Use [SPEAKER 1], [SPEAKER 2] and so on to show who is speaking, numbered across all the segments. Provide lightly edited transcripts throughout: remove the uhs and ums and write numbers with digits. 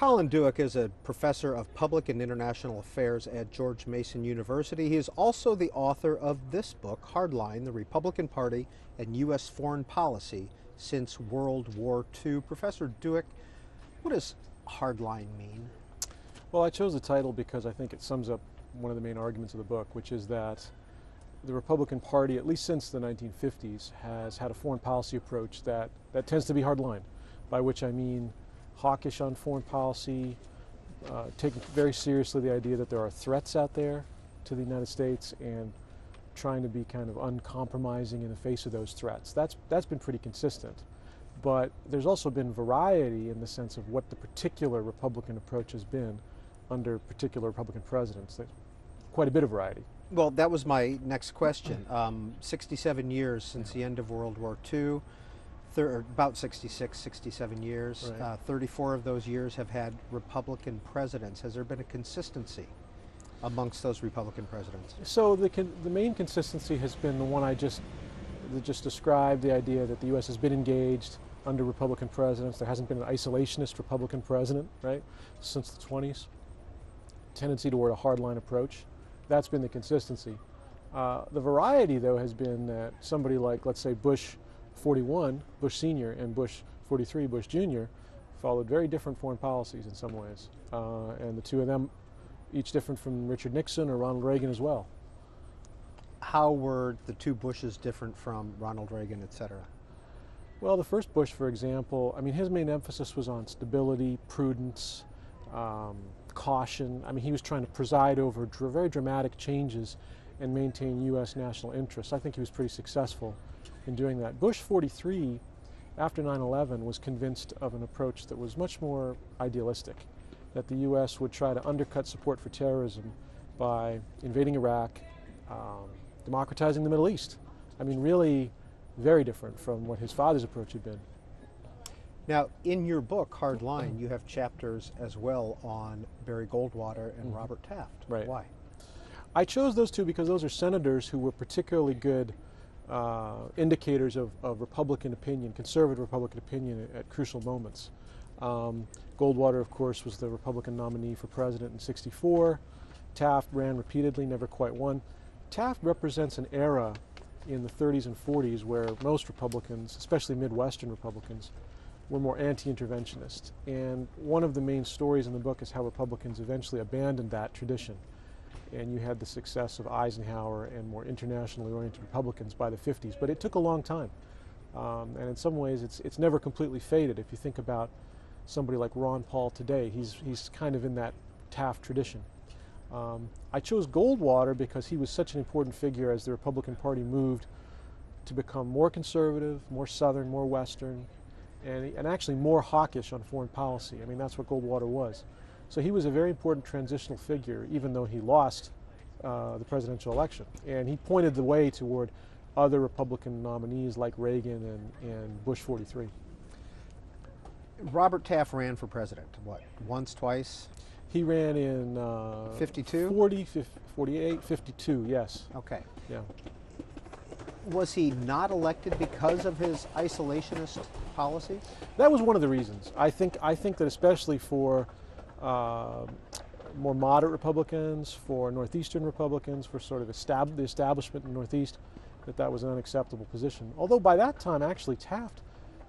[SPEAKER 1] Colin Dueck is a professor of public and international affairs at George Mason University. He is also the author of this book, Hardline, the Republican Party and U.S. Foreign Policy Since World War II. Professor Dueck, what does hardline mean?
[SPEAKER 2] Well, I chose the title because I think it sums up one of the main arguments of the book, which is that the Republican Party, at least since the 1950s, has had a foreign policy approach that tends to be hardline, by which I mean hawkish on foreign policy, taking very seriously the idea that there are threats out there to the United States and trying to be kind of uncompromising in the face of those threats. That's been pretty consistent. But there's also been variety in the sense of what the particular Republican approach has been under particular Republican presidents. There's quite a bit of variety.
[SPEAKER 1] Well, that was my next question. 67 years since the end of World War II, about 66, 67 years.
[SPEAKER 2] Right.
[SPEAKER 1] 34 of those years have had Republican presidents. Has there been a consistency amongst those Republican presidents?
[SPEAKER 2] So the main consistency has been the one I just described, the idea that the U.S. has been engaged under Republican presidents. There hasn't been an isolationist Republican president, right, since the 20s. Tendency toward a hardline approach. That's been the consistency. The variety, though, has been that somebody like, let's say, Bush 41, Bush Sr., and Bush 43, Bush Jr., followed very different foreign policies in some ways. And the two of them, each different from Richard Nixon or Ronald Reagan as well.
[SPEAKER 1] How were the two Bushes different from Ronald Reagan, et cetera?
[SPEAKER 2] Well, the first Bush, for example, I mean, his main emphasis was on stability, prudence, caution. I mean, he was trying to preside over very dramatic changes and maintain U.S. national interests. I think he was pretty successful in doing that. Bush 43, after 9/11, was convinced of an approach that was much more idealistic, that the U.S. would try to undercut support for terrorism by invading Iraq, democratizing the Middle East. I mean, really very different from what his father's approach had been.
[SPEAKER 1] Now, in your book, Hardline, you have chapters as well on Barry Goldwater and Robert Taft.
[SPEAKER 2] Right.
[SPEAKER 1] Why?
[SPEAKER 2] I chose those two because those are senators who were particularly good indicators of Republican opinion, conservative Republican opinion at crucial moments. Goldwater, of course, was the Republican nominee for president in '64. Taft ran repeatedly, never quite won. Taft represents an era in the 30s and 40s where most Republicans, especially Midwestern Republicans, were more anti-interventionist. And one of the main stories in the book is how Republicans eventually abandoned that tradition. And you had the success of Eisenhower and more internationally oriented Republicans by the 50s. But it took a long time. And in some ways, it's never completely faded. If you think about somebody like Ron Paul today, he's kind of in that Taft tradition. I chose Goldwater because he was such an important figure as the Republican Party moved to become more conservative, more Southern, more Western, and actually more hawkish on foreign policy. I mean, that's what Goldwater was. So he was a very important transitional figure, even though he lost the presidential election. And he pointed the way toward other Republican nominees like Reagan and Bush 43.
[SPEAKER 1] Robert Taft ran for president, what, once, twice?
[SPEAKER 2] He ran in
[SPEAKER 1] 52?
[SPEAKER 2] 40, 48, 52, yes.
[SPEAKER 1] Okay.
[SPEAKER 2] Yeah.
[SPEAKER 1] Was he not elected because of his isolationist policy?
[SPEAKER 2] That was one of the reasons. I think that especially for more moderate Republicans, for Northeastern Republicans, for sort of the establishment in the Northeast, that was an unacceptable position. Although by that time, actually, Taft,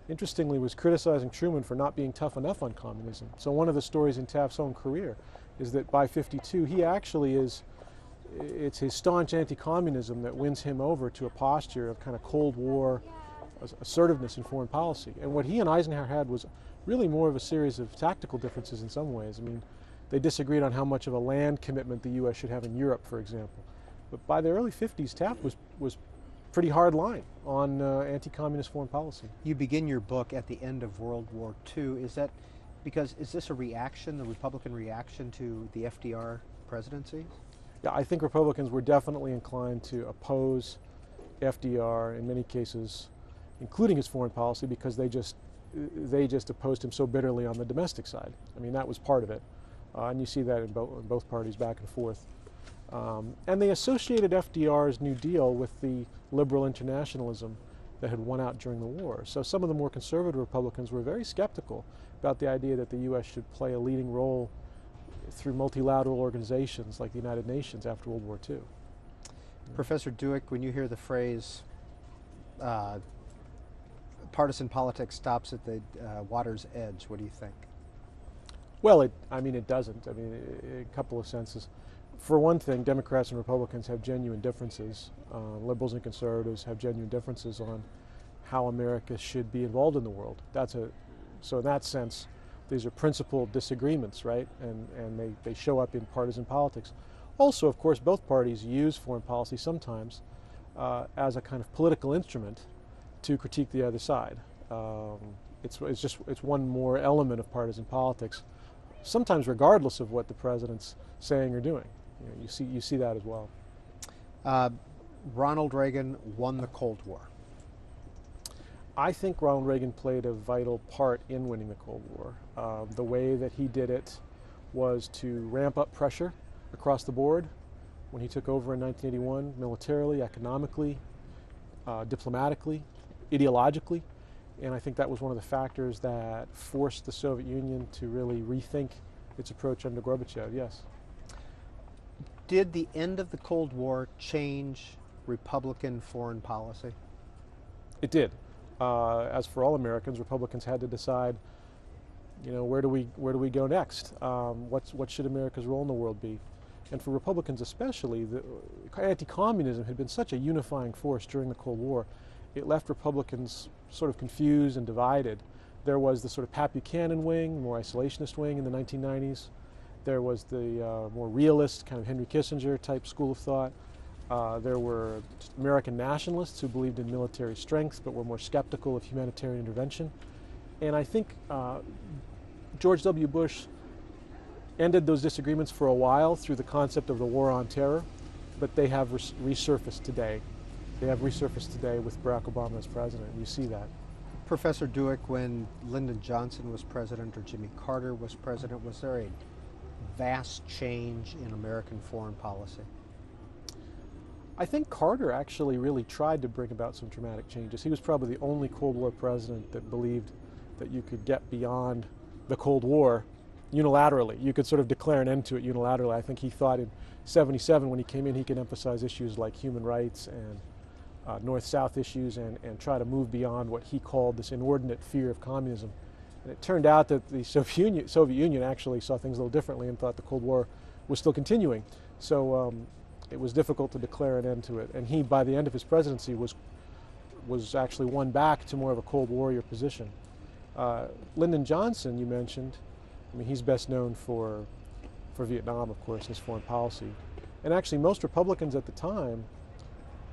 [SPEAKER 2] interestingly, was criticizing Truman for not being tough enough on communism. So one of the stories in Taft's own career is that by 52, he actually it's his staunch anti-communism that wins him over to a posture of kind of Cold War assertiveness in foreign policy. And what he and Eisenhower had was really more of a series of tactical differences in some ways. I mean, they disagreed on how much of a land commitment the U.S. should have in Europe, for example. But by the early 50s, Taft was pretty hard line on anti-communist foreign policy.
[SPEAKER 1] You begin your book at the end of World War II. Is this a reaction, the Republican reaction to the FDR presidency?
[SPEAKER 2] Yeah, I think Republicans were definitely inclined to oppose FDR in many cases, including his foreign policy, because they just opposed him so bitterly on the domestic side. I mean, that was part of it. And you see that in both parties back and forth. And they associated FDR's New Deal with the liberal internationalism that had won out during the war. So some of the more conservative Republicans were very skeptical about the idea that the U.S. should play a leading role through multilateral organizations like the United Nations after World War II.
[SPEAKER 1] Professor Dueck, when you hear the phrase partisan politics stops at the water's edge, what do you think?
[SPEAKER 2] Well, it doesn't. I mean, a couple of senses. For one thing, Democrats and Republicans have genuine differences. Liberals and conservatives have genuine differences on how America should be involved in the world. So in that sense, these are principal disagreements, right? And they show up in partisan politics. Also, of course, both parties use foreign policy sometimes as a kind of political instrument to critique the other side. It's one more element of partisan politics, sometimes regardless of what the president's saying or doing. You see that as well.
[SPEAKER 1] Ronald Reagan won the Cold War.
[SPEAKER 2] I think Ronald Reagan played a vital part in winning the Cold War. The way that he did it was to ramp up pressure across the board when he took over in 1981, militarily, economically, diplomatically, ideologically. And I think that was one of the factors that forced the Soviet Union to really rethink its approach under Gorbachev, yes.
[SPEAKER 1] Did the end of the Cold War change Republican foreign policy?
[SPEAKER 2] It did. As for all Americans, Republicans had to decide, where do we go next? What should America's role in the world be? And for Republicans especially, the anti-communism had been such a unifying force during the Cold War. It left Republicans sort of confused and divided. There was the sort of Pat Buchanan wing, more isolationist wing in the 1990s. There was the more realist, kind of Henry Kissinger type school of thought. There were American nationalists who believed in military strength but were more skeptical of humanitarian intervention. And I think George W. Bush ended those disagreements for a while through the concept of the war on terror, but they have resurfaced today. They have resurfaced today with Barack Obama as president, and you see that.
[SPEAKER 1] Professor Dueck, when Lyndon Johnson was president or Jimmy Carter was president, was there a vast change in American foreign policy?
[SPEAKER 2] I think Carter actually really tried to bring about some dramatic changes. He was probably the only Cold War president that believed that you could get beyond the Cold War unilaterally. You could sort of declare an end to it unilaterally. I think he thought in '77 when he came in he could emphasize issues like human rights and North-South issues and try to move beyond what he called this inordinate fear of communism. And it turned out that the Soviet Union actually saw things a little differently and thought the Cold War was still continuing. So it was difficult to declare an end to it. And he, by the end of his presidency, was actually won back to more of a Cold Warrior position. Lyndon Johnson, you mentioned, I mean, he's best known for Vietnam, of course, his foreign policy. And actually, most Republicans at the time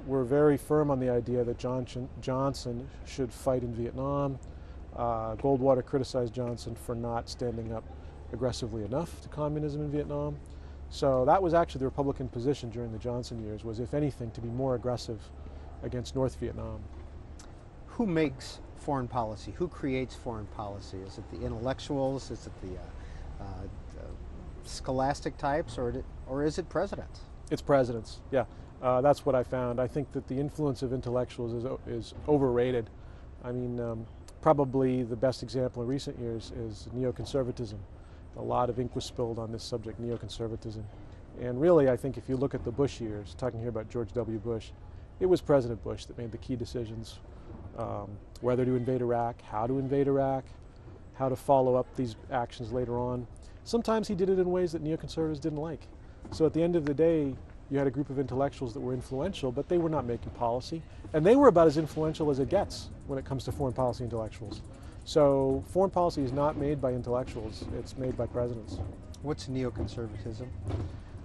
[SPEAKER 2] were very firm on the idea that Johnson should fight in Vietnam. Goldwater criticized Johnson for not standing up aggressively enough to communism in Vietnam. So that was actually the Republican position during the Johnson years, was, if anything, to be more aggressive against North Vietnam.
[SPEAKER 1] Who makes foreign policy? Who creates foreign policy? Is it the intellectuals? Is it the scholastic types, or is it presidents?
[SPEAKER 2] It's presidents, yeah. That's what I found. I think that the influence of intellectuals is overrated. I mean, probably the best example in recent years is neoconservatism. A lot of ink was spilled on this subject, neoconservatism. And really, I think if you look at the Bush years, talking here about George W. Bush, it was President Bush that made the key decisions, whether to invade Iraq, how to follow up these actions later on. Sometimes he did it in ways that neoconservatives didn't like. So at the end of the day, you had a group of intellectuals that were influential, but they were not making policy. And they were about as influential as it gets when it comes to foreign policy intellectuals. So foreign policy is not made by intellectuals, it's made by presidents.
[SPEAKER 1] What's neoconservatism?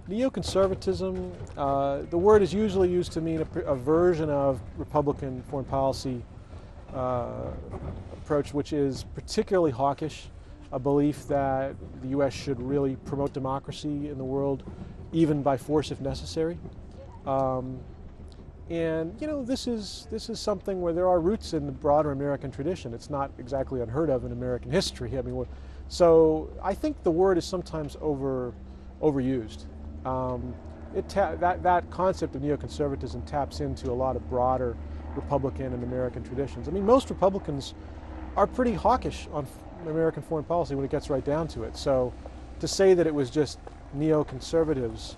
[SPEAKER 2] Neoconservatism, the word is usually used to mean a version of Republican foreign policy approach, which is particularly hawkish, a belief that the U.S. should really promote democracy in the world, even by force if necessary. And this is something where there are roots in the broader American tradition. It's not exactly unheard of in American history. I mean, so I think the word is sometimes overused. That concept of neoconservatism taps into a lot of broader Republican and American traditions. I mean, most Republicans are pretty hawkish on American foreign policy when it gets right down to it. So to say that it was just neoconservatives